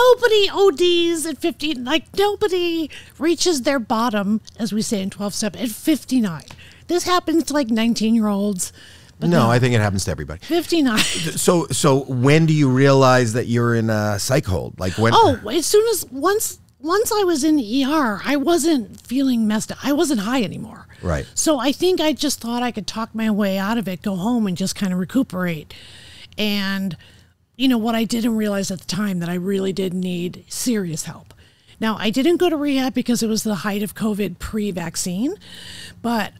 nobody ODs at 50. Like, nobody reaches their bottom, as we say in 12-step, at 59. This happens to like 19-year-olds. No, I think it happens to everybody. 59. So when do you realize that you're in a psych hold? Like when? Oh, as soon as once I was in the ER, I wasn't feeling messed up. I wasn't high anymore. Right. So I think I just thought I could talk my way out of it, go home and just kind of recuperate. And, you know, what I didn't realize at the time that I really did need serious help. Now, I didn't go to rehab because it was the height of COVID pre-vaccine, but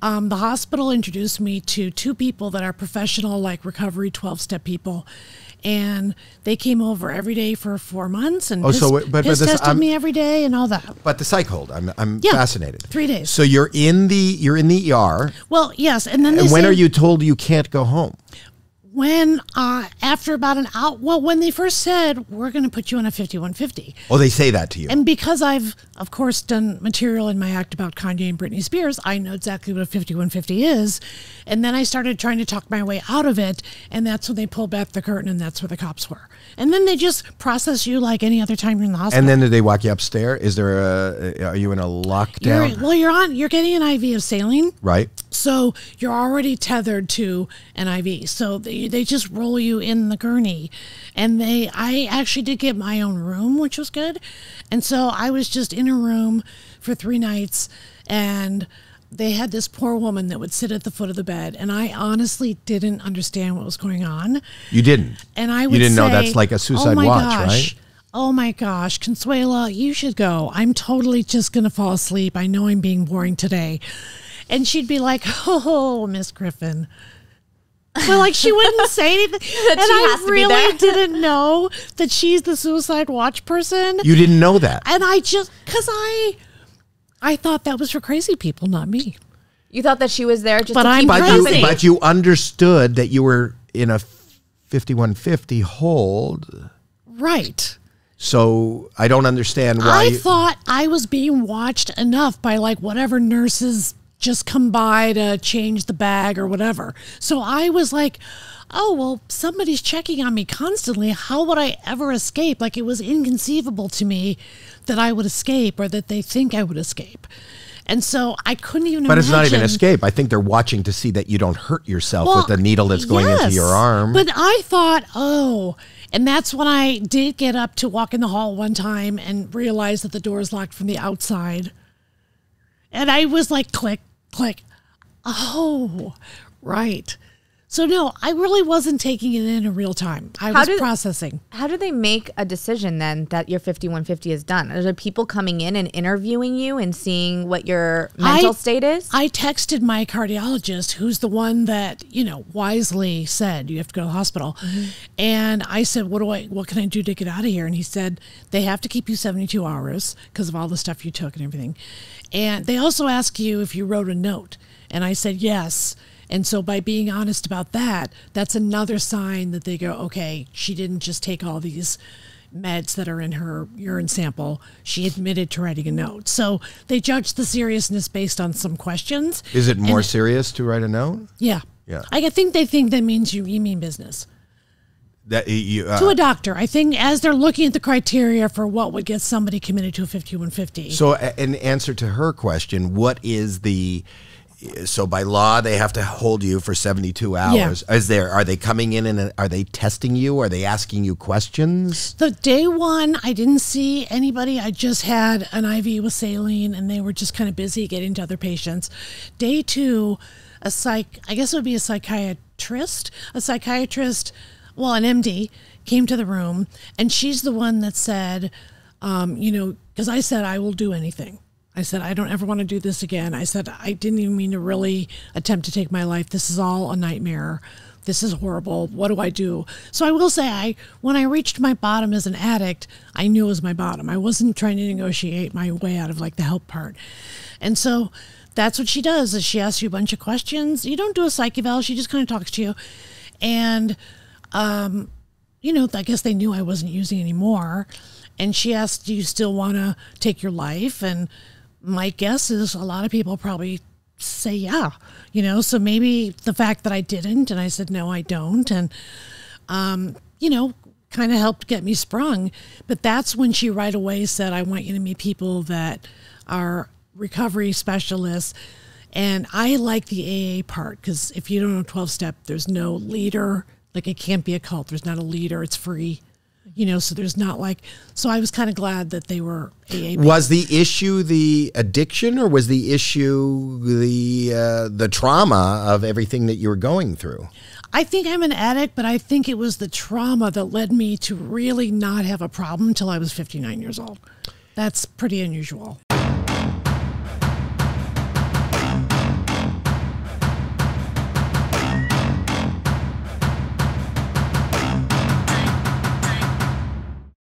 the hospital introduced me to 2 people that are professional, like recovery 12-step people. And they came over every day for 4 months and tested me every day and all that. But the psych hold, I'm fascinated. 3 days. So you're in the ER. Well, yes, and then when are you told you can't go home? When, after about an hour, well, when they first said, we're going to put you on a 5150. Oh, they say that to you. And because I've, of course, done material in my act about Kanye and Britney Spears, I know exactly what a 5150 is. And then I started trying to talk my way out of it. And that's when they pulled back the curtain, and that's where the cops were. And then they just process you like any other time you're in the hospital. And then did they walk you upstairs? Is there are you in a lockdown? You're getting an IV of saline. Right. So you're already tethered to an IV. So they just roll you in the gurney. And I actually did get my own room, which was good. And so I was just in a room for 3 nights, and they had this poor woman that would sit at the foot of the bed, and I honestly didn't understand what was going on. You didn't? And I would You didn't say, know that's like a suicide watch, right? Oh my gosh, Consuela, you should go. I'm totally just going to fall asleep. I know I'm being boring today. And she'd be like, oh, Miss Griffin. Well, like, she wouldn't say anything. And I really didn't know that she's the suicide watch person. You didn't know that? And I just, because I thought that was for crazy people, not me. You thought that she was there just but to keep I'm company. But you understood that you were in a 5150 hold. Right. So I don't understand why. I thought I was being watched enough by like whatever nurses just come by to change the bag or whatever. So I was like, oh, well, somebody's checking on me constantly. How would I ever escape? Like, it was inconceivable to me that I would escape or that they think I would escape. And so I couldn't even imagine. But it's not even escape. I think they're watching to see that you don't hurt yourself with the needle that's going into your arm. But I thought, oh, and that's when I did get up to walk in the hall one time and realize that the door is locked from the outside. And I was like, click, click. Oh, right. So no, I really wasn't taking it in real time. I was processing. How do they make a decision then that your 5150 is done? Are there people coming in and interviewing you and seeing what your mental state is? I texted my cardiologist, who's the one that, you know, wisely said you have to go to the hospital. Mm-hmm. And I said, what can I do to get out of here? And he said, they have to keep you 72 hours because of all the stuff you took and everything. And they also ask you if you wrote a note. And I said, yes. And so by being honest about that, that's another sign that they go, okay, she didn't just take all these meds that are in her urine sample. She admitted to writing a note. So they judge the seriousness based on some questions. Is it more serious to write a note? Yeah. Yeah. I think they think that means you mean business. That to a doctor. I think as they're looking at the criteria for what would get somebody committed to a 5150. So in answer to her question, what is so by law, they have to hold you for 72 hours. Yeah. Are they coming in and are they testing you? Are they asking you questions? The day one, I didn't see anybody. I just had an IV with saline, and they were just kind of busy getting to other patients. Day two, I guess it would be a psychiatrist, well, an MD, came to the room, and she's the one that said, because I said, I will do anything. I said, I don't ever want to do this again. I said, I didn't even mean to really attempt to take my life. This is all a nightmare. This is horrible. What do I do? So I will say, when I reached my bottom as an addict, I knew it was my bottom. I wasn't trying to negotiate my way out of like the help part. And so that's what she does, is she asks you a bunch of questions. You don't do a psych eval. She just kind of talks to you. And, I guess they knew I wasn't using anymore. And she asked, do you still want to take your life? And my guess is a lot of people probably say, yeah, so maybe the fact that I didn't, and I said, no, I don't. And, kind of helped get me sprung. But that's when she right away said, I want you to meet people that are recovery specialists. And I like the AA part, because if you don't know 12-step, there's no leader. Like, it can't be a cult. There's not a leader. It's free. So there's not so I was kind of glad that they were AA. Was the issue the addiction, or was the issue the trauma of everything that you were going through? I think I'm an addict, but I think it was the trauma that led me to really not have a problem until I was 59 years old. That's pretty unusual.